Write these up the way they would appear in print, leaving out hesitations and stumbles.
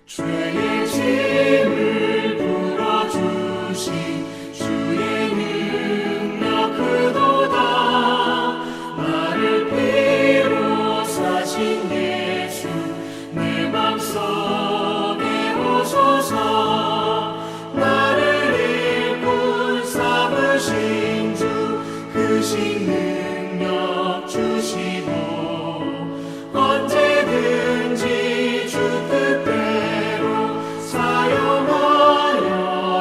죄의 짐을 풀어주신 주의 능력 크도다. 나를 피로 사신 예수 내 맘속에 오소서. 나를 일꾼 삼으신 주 크신 능력 주시고 언제든지 주 뜻대로 사용하여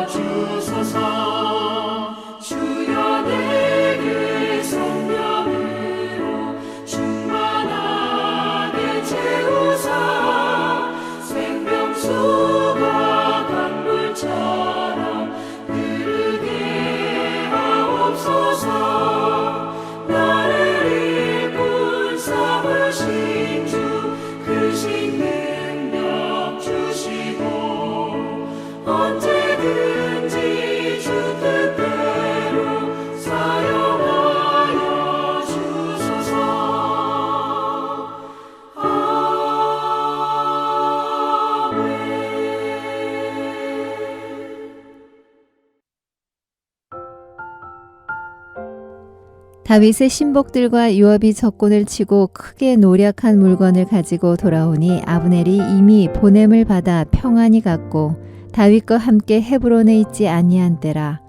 주소서. 주여 내게 성령으로 충만하게 채우사 생명수가 강물처럼 흐르게 하옵소서. 나를 일꾼 삼으신 주 크신 능력 주시고 언제든지 주 뜻대로 사용하여 주소서. 다윗의 신복들과 요압이 적군을 치고 크게 노력한 물건을 가지고 돌아오니 아브넬이 이미 보냄을 받아 평안히 갔고 다윗과 함께 헤브론에 있지 아니한 때라.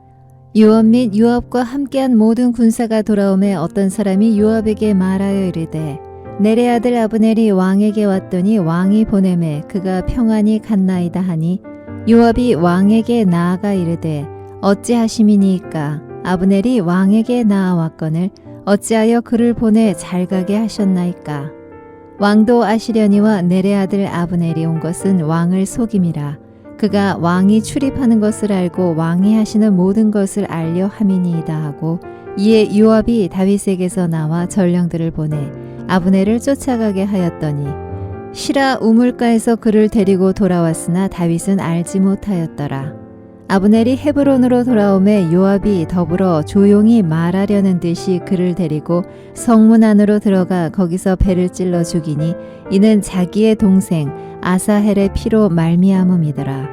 요압 및 요압과 함께한 모든 군사가 돌아오매 어떤 사람이 요압에게 말하여 이르되 넬의 아들 아브넬이 왕에게 왔더니 왕이 보내매 그가 평안히 갔나이다 하니 요압이 왕에게 나아가 이르되 어찌하심이니이까. 아브넬이 왕에게 나아왔거늘 어찌하여 그를 보내 잘 가게 하셨나이까. 왕도 아시려니와 넬의 아들 아브넬이 온 것은 왕을 속임이라. 그가 왕이 출입하는 것을 알고 왕이 하시는 모든 것을 알려 함이니이다 하고 이에 요압이 다윗에게서 나와 전령들을 보내 아브넬을 쫓아가게 하였더니 시라 우물가에서 그를 데리고 돌아왔으나 다윗은 알지 못하였더라. 아브넬이 헤브론으로 돌아오매 요압이 더불어 조용히 말하려는 듯이 그를 데리고 성문 안으로 들어가 거기서 배를 찔러 죽이니 이는 자기의 동생 아사헬의 피로 말미암음이더라.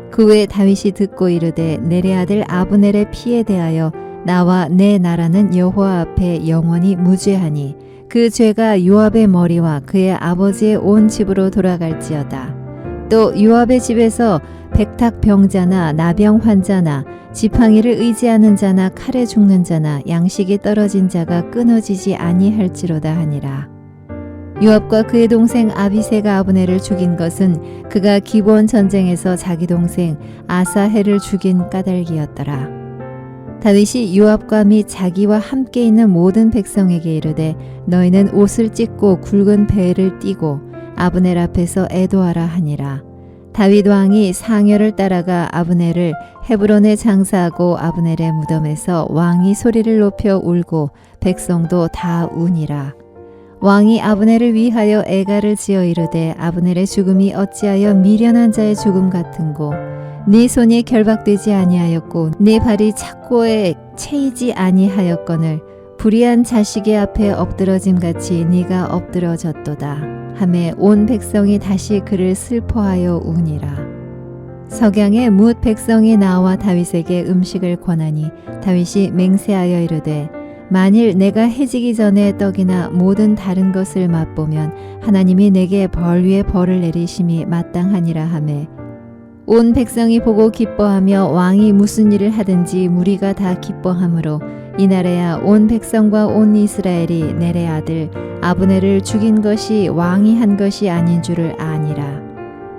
그 후에 다윗이 듣고 이르되 넬의 아들 아브넬의 피에 대하여 나와 내 나라는 여호와 앞에 영원히 무죄하니 그 죄가 요압의 머리와 그의 아버지의 온 집으로 돌아갈지어다. 또 요압의 집에서 백탁병자나 나병 환자나 지팡이를 의지하는 자나 칼에 죽는 자나 양식이 떨어진 자가 끊어지지 아니할지로다 하니라. 요압과 그의 동생 아비새가 아브넬을 죽인 것은 그가 기브온 전쟁에서 자기 동생 아사헬을 죽인 까닭이었더라. 다윗이 요압과 및 자기와 함께 있는 모든 백성에게 이르되 너희는 옷을 찢고 굵은 배를 띠고 아브넬 앞에서 애도하라 하니라. 다윗 왕이 상여를 따라가 아브넬을 헤브론에 장사하고 아브넬의 무덤에서 왕이 소리를 높여 울고 백성도 다 우니라. 왕이 아브넬을 위하여 애가를 지어 이르되 아브넬의 죽음이 어찌하여 미련한 자의 죽음 같은고 네 손이 결박되지 아니하였고 네 발이 착고에 채이지 아니하였거늘 불의한 자식의 앞에 엎드러짐같이 네가 엎드러졌도다 하매 온 백성이 다시 그를 슬퍼하여 우니라. 석양에 뭇 백성이 나와 다윗에게 음식을 권하니 다윗이 맹세하여 이르되 만일 내가 해지기 전에 떡이나 모든 다른 것을 맛보면 하나님이 내게 벌 위에 벌을 내리심이 마땅하니라 하매 온 백성이 보고 기뻐하며 왕이 무슨 일을 하든지 무리가 다 기뻐하므로 이날에야 온 백성과 온 이스라엘이 넬의 아들 아브넬을 죽인 것이 왕이 한 것이 아닌 줄을 아니라.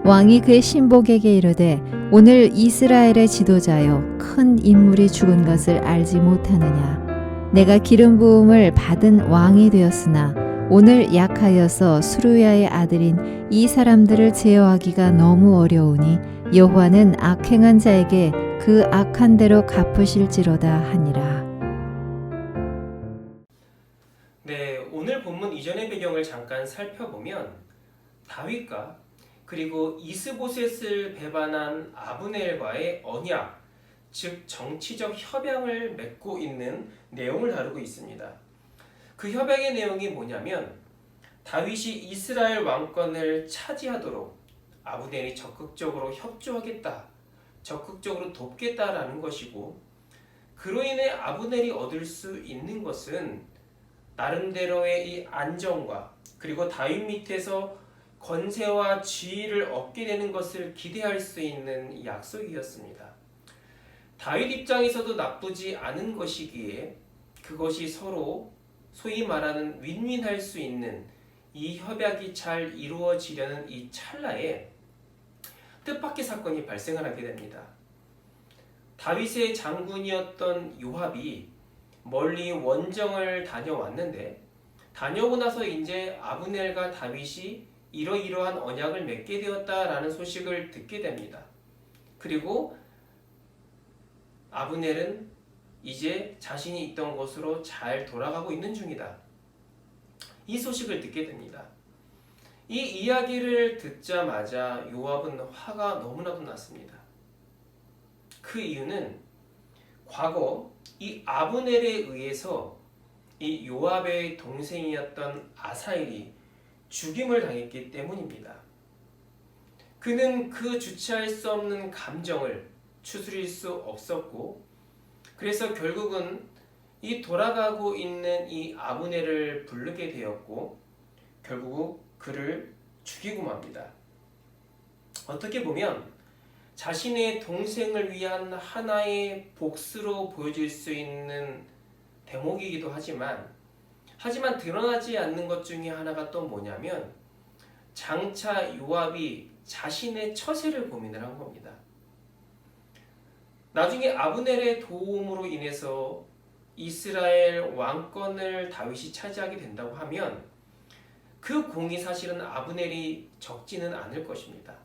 왕이 그의 신복에게 이르되 오늘 이스라엘의 지도자여 큰 인물이 죽은 것을 알지 못하느냐. 내가 기름 부음을 받은 왕이 되었으나 오늘 약하여서 수루야의 아들인 이 사람들을 제어하기가 너무 어려우니 여호와는 악행한 자에게 그 악한 대로 갚으실지로다 하니라. 네, 오늘 본문 이전의 배경을 잠깐 살펴보면 다윗과 그리고 이스보셋을 배반한 아브넬과의 언약, 즉 정치적 협약을 맺고 있는 내용을 다루고 있습니다. 그 협약의 내용이 뭐냐면 다윗이 이스라엘 왕권을 차지하도록 아브넬이 적극적으로 협조하겠다, 적극적으로 돕겠다라는 것이고, 그로 인해 아브넬이 얻을 수 있는 것은 나름대로의 이 안정과 그리고 다윗 밑에서 권세와 지위를 얻게 되는 것을 기대할 수 있는 약속이었습니다. 다윗 입장에서도 나쁘지 않은 것이기에 그것이 서로 소위 말하는 윈윈할 수 있는 이 협약이 잘 이루어지려는 이 찰나에 뜻밖의 사건이 발생을 하게 됩니다. 다윗의 장군이었던 요압이 멀리 원정을 다녀왔는데, 다녀오고 나서 이제 아브넬과 다윗이 이러이러한 언약을 맺게 되었다라는 소식을 듣게 됩니다. 그리고 아브넬은 이제 자신이 있던 곳으로 잘 돌아가고 있는 중이다. 이 소식을 듣게 됩니다. 이 이야기를 듣자마자 요압은 화가 너무나도 났습니다. 그 이유는 과거 이 아브넬에 의해서 이 요압의 동생이었던 아사엘이 죽임을 당했기 때문입니다. 그는 그 주체할 수 없는 감정을 추스릴 수 없었고, 그래서 결국은 이 돌아가고 있는 이 아브넬을 부르게 되었고, 결국 그를 죽이고 맙니다. 어떻게 보면 자신의 동생을 위한 하나의 복수로 보여질 수 있는 대목이기도 하지만 드러나지 않는 것 중에 하나가 또 뭐냐면, 장차 요압이 자신의 처세를 고민을 한 겁니다. 나중에 아브넬의 도움으로 인해서 이스라엘 왕권을 다윗이 차지하게 된다고 하면 그 공이 사실은 아브넬이 적지는 않을 것입니다.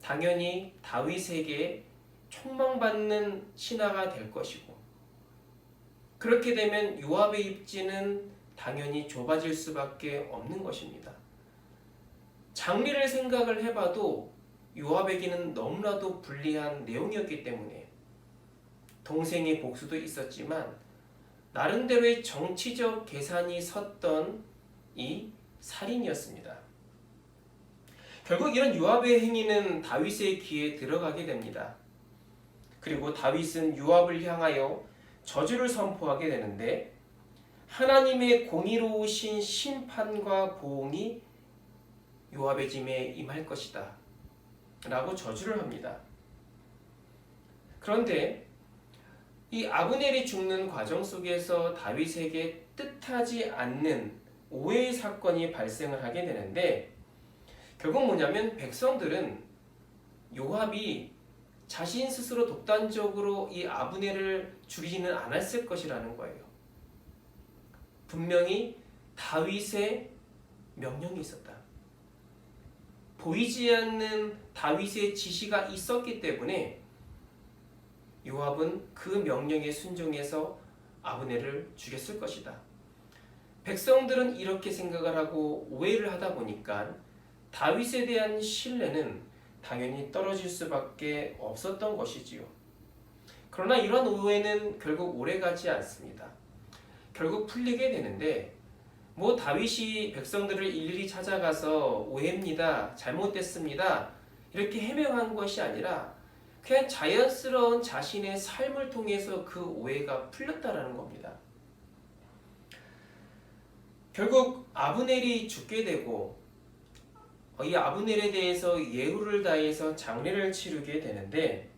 당연히 다윗에게 촉망받는 신하가 될 것이고, 그렇게 되면 요압의 입지는 당연히 좁아질 수밖에 없는 것입니다. 장래를 생각을 해봐도 요압에게는 너무나도 불리한 내용이었기 때문에 동생의 복수도 있었지만 나름대로의 정치적 계산이 섰던 이 살인이었습니다. 결국 이런 요압의 행위는 다윗의 귀에 들어가게 됩니다. 그리고 다윗은 요압을 향하여 저주를 선포하게 되는데, 하나님의 공의로우신 심판과 보응이 요압의 짐에 임할 것이다 라고 저주를 합니다. 그런데 이 아브넬이 죽는 과정 속에서 다윗에게 뜻하지 않는 오해의 사건이 발생을 하게 되는데, 결국 뭐냐면 백성들은 요압이 자신 스스로 독단적으로 이 아브넬을 죽이지는 않았을 것이라는 거예요. 분명히 다윗의 명령이 있었다. 보이지 않는 다윗의 지시가 있었기 때문에 요압은 그 명령에 순종해서 아브넬을 죽였을 것이다. 백성들은 이렇게 생각을 하고 오해를 하다 보니까 다윗에 대한 신뢰는 당연히 떨어질 수밖에 없었던 것이지요. 그러나 이런 오해는 결국 오래가지 않습니다. 결국 풀리게 되는데, 다윗이 백성들을 일일이 찾아가서 오해입니다, 잘못됐습니다 이렇게 해명한 것이 아니라 그냥 자연스러운 자신의 삶을 통해서 그 오해가 풀렸다라는 겁니다. 결국 아브넬이 죽게 되고 이 아브넬에 대해서 예후를 다해서 장례를 치르게 되는데,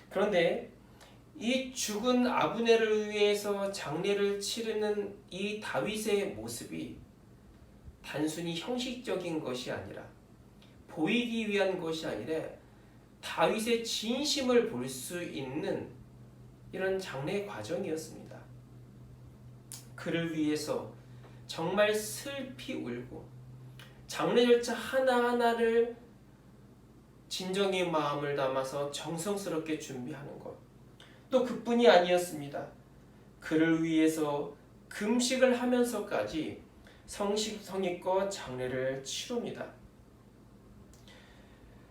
그런데 이 죽은 아브넬을 위해서 장례를 치르는 이 다윗의 모습이 단순히 형식적인 것이 아니라, 보이기 위한 것이 아니라 다윗의 진심을 볼 수 있는 이런 장례 과정이었습니다. 그를 위해서 정말 슬피 울고 장례 절차 하나하나를 진정의 마음을 담아서 정성스럽게 준비하는 것, 또 그뿐이 아니었습니다. 그를 위해서 금식을 하면서까지 성심성의껏 장례를 치릅니다.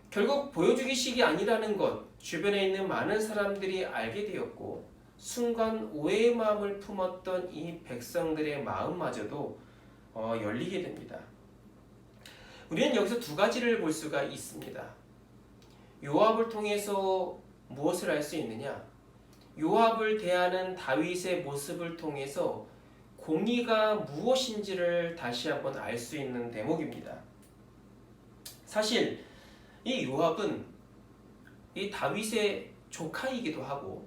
결국 보여주기식이 아니라는 것, 주변에 있는 많은 사람들이 알게 되었고, 순간 오해의 마음을 품었던 이 백성들의 마음마저도 열리게 됩니다. 우리는 여기서 두 가지를 볼 수가 있습니다. 요압을 통해서 무엇을 알 수 있느냐? 요압을 대하는 다윗의 모습을 통해서 공의가 무엇인지를 다시 한번 알 수 있는 대목입니다. 사실 이 요압은 이 다윗의 조카이기도 하고,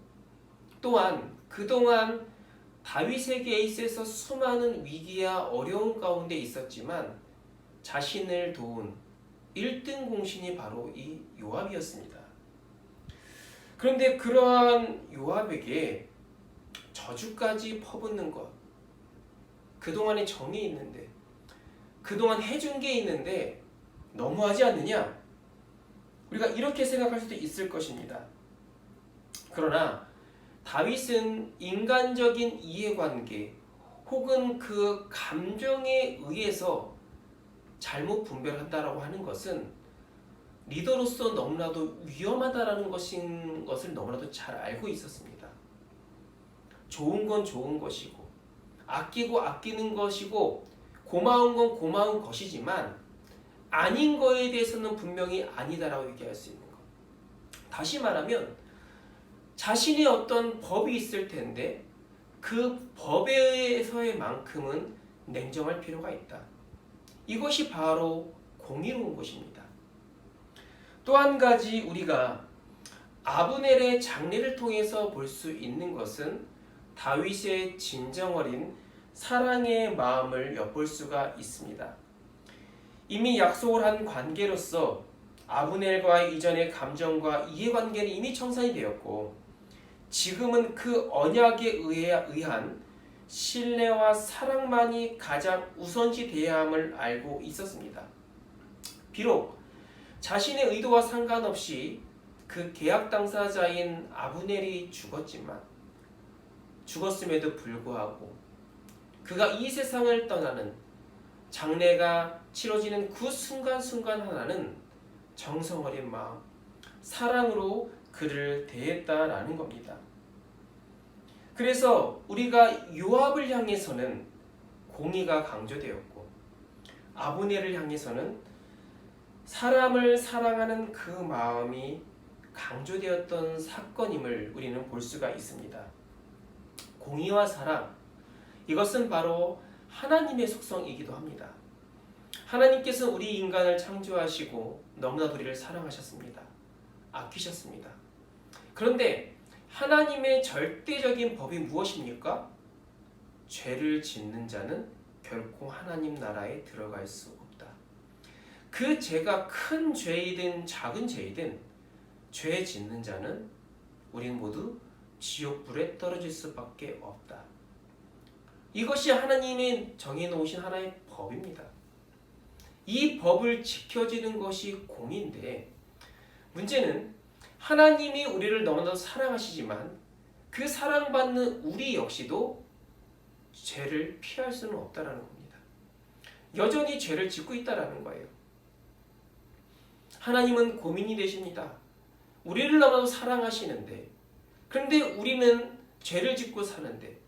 또한 그동안 다윗에게 있어서 수많은 위기와 어려움 가운데 있었지만 자신을 도운 1등 공신이 바로 이 요압이었습니다. 그런데 그러한 요압에게 저주까지 퍼붓는 것, 그동안의 정이 있는데, 그동안 해준 게 있는데 너무하지 않느냐? 우리가 이렇게 생각할 수도 있을 것입니다. 그러나 다윗은 인간적인 이해관계 혹은 그 감정에 의해서 잘못 분별한다라고 하는 것은 리더로서 너무나도 위험하다라는 것을 너무나도 잘 알고 있었습니다. 좋은 건 좋은 것이고, 아끼고 아끼는 것이고, 고마운 건 고마운 것이지만 아닌 거에 대해서는 분명히 아니다라고 얘기할 수 있는 것. 다시 말하면 자신의 어떤 법이 있을 텐데 그 법에서의 만큼은 냉정할 필요가 있다. 이것이 바로 공의로운 것입니다. 또 한 가지 우리가 아브넬의 장례를 통해서 볼 수 있는 것은 다윗의 진정 어린 사랑의 마음을 엿볼 수가 있습니다. 이미 약속을 한 관계로서 아브넬과의 이전의 감정과 이해관계는 이미 청산이 되었고, 지금은 그 언약에 의한 신뢰와 사랑만이 가장 우선시 되어야 함을 알고 있었습니다. 비록 자신의 의도와 상관없이 그 계약 당사자인 아브넬이 죽었음에도 불구하고 그가 이 세상을 떠나는 장례가 치러지는 그 순간순간 하나는 정성 어린 마음, 사랑으로 그를 대했다라는 겁니다. 그래서 우리가 요압을 향해서는 공의가 강조되었고, 아브넬을 향해서는 사람을 사랑하는 그 마음이 강조되었던 사건임을 우리는 볼 수가 있습니다. 공의와 사랑, 이것은 바로 하나님의 속성이기도 합니다. 하나님께서 우리 인간을 창조하시고 너무나도 우리를 사랑하셨습니다. 아끼셨습니다. 그런데 하나님의 절대적인 법이 무엇입니까? 죄를 짓는 자는 결코 하나님 나라에 들어갈 수 없다. 그 죄가 큰 죄이든 작은 죄이든 죄 짓는 자는 우린 모두 지옥불에 떨어질 수밖에 없다. 이것이 하나님이 정해놓으신 하나의 법입니다. 이 법을 지켜지는 것이 공의인데, 문제는 하나님이 우리를 너무나도 사랑하시지만 그 사랑받는 우리 역시도 죄를 피할 수는 없다라는 겁니다. 여전히 죄를 짓고 있다라는 거예요. 하나님은 고민이 되십니다. 우리를 너무나도 사랑하시는데, 그런데 우리는 죄를 짓고 사는데,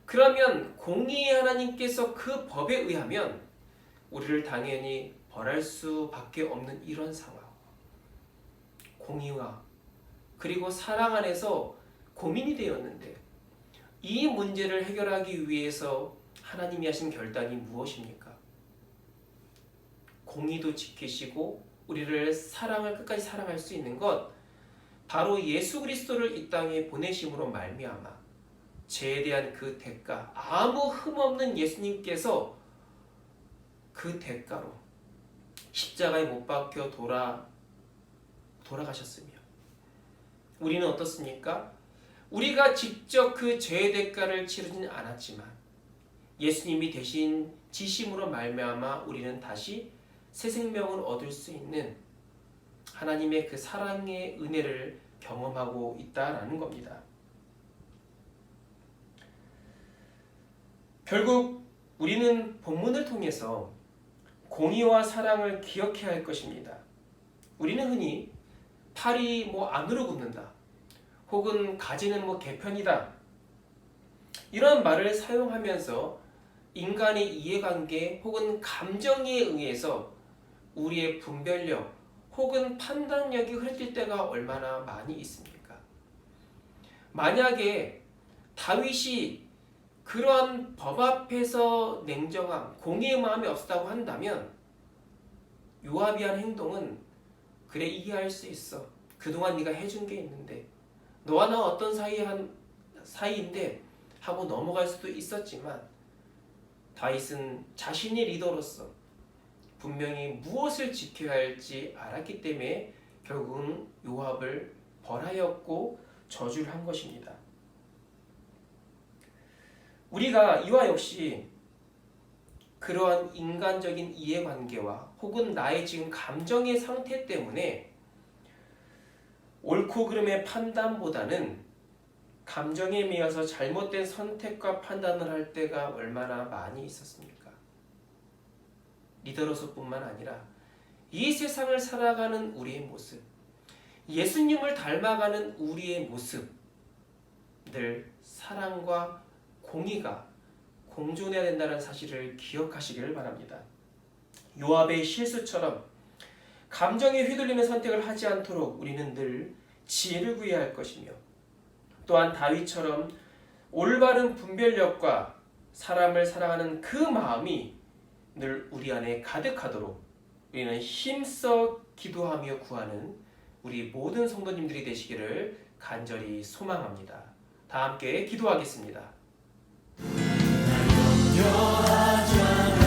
그러면 공의의 하나님께서 그 법에 의하면 우리를 당연히 벌할 수밖에 없는 이런 상황. 공의와 그리고 사랑 안에서 고민이 되었는데, 이 문제를 해결하기 위해서 하나님이 하신 결단이 무엇입니까? 공의도 지키시고 우리를 끝까지 사랑할 수 있는 것, 바로 예수 그리스도를 이 땅에 보내심으로 말미암아 죄에 대한 그 대가, 아무 흠없는 예수님께서 그 대가로 십자가에 못 박혀 돌아가셨으며, 우리는 어떻습니까? 우리가 직접 그 죄의 대가를 치르지는 않았지만 예수님이 대신 지심으로 말미암아 우리는 다시 새 생명을 얻을 수 있는 하나님의 그 사랑의 은혜를 경험하고 있다라는 겁니다. 결국 우리는 본문을 통해서 공의와 사랑을 기억해야 할 것입니다. 우리는 흔히 팔이 안으로 굽는다, 혹은 가지는 개편이다, 이런 말을 사용하면서 인간의 이해관계 혹은 감정에 의해서 우리의 분별력 혹은 판단력이 흐려질 때가 얼마나 많이 있습니까? 만약에 다윗이 그러한 법 앞에서 냉정함, 공의의 마음이 없었다고 한다면 요압이 한 행동은 그래 이해할 수 있어. 그동안 네가 해준 게 있는데 너와 나 어떤 사이인데 하고 넘어갈 수도 있었지만 다윗은 자신이 리더로서 분명히 무엇을 지켜야 할지 알았기 때문에 결국은 요압을 벌하였고 저주를 한 것입니다. 우리가 이와 역시 그러한 인간적인 이해관계와 혹은 나의 지금 감정의 상태 때문에 옳고 그름의 판단보다는 감정에 매여서 잘못된 선택과 판단을 할 때가 얼마나 많이 있었습니까? 리더로서뿐만 아니라 이 세상을 살아가는 우리의 모습, 예수님을 닮아가는 우리의 모습, 늘 사랑과 공의가 공존해야 된다는 사실을 기억하시기를 바랍니다. 요압의 실수처럼 감정에 휘둘리는 선택을 하지 않도록 우리는 늘 지혜를 구해야 할 것이며 또한 다윗처럼 올바른 분별력과 사람을 사랑하는 그 마음이 늘 우리 안에 가득하도록 우리는 힘써 기도하며 구하는 우리 모든 성도님들이 되시기를 간절히 소망합니다. 다 함께 기도하겠습니다. 염려하지 않아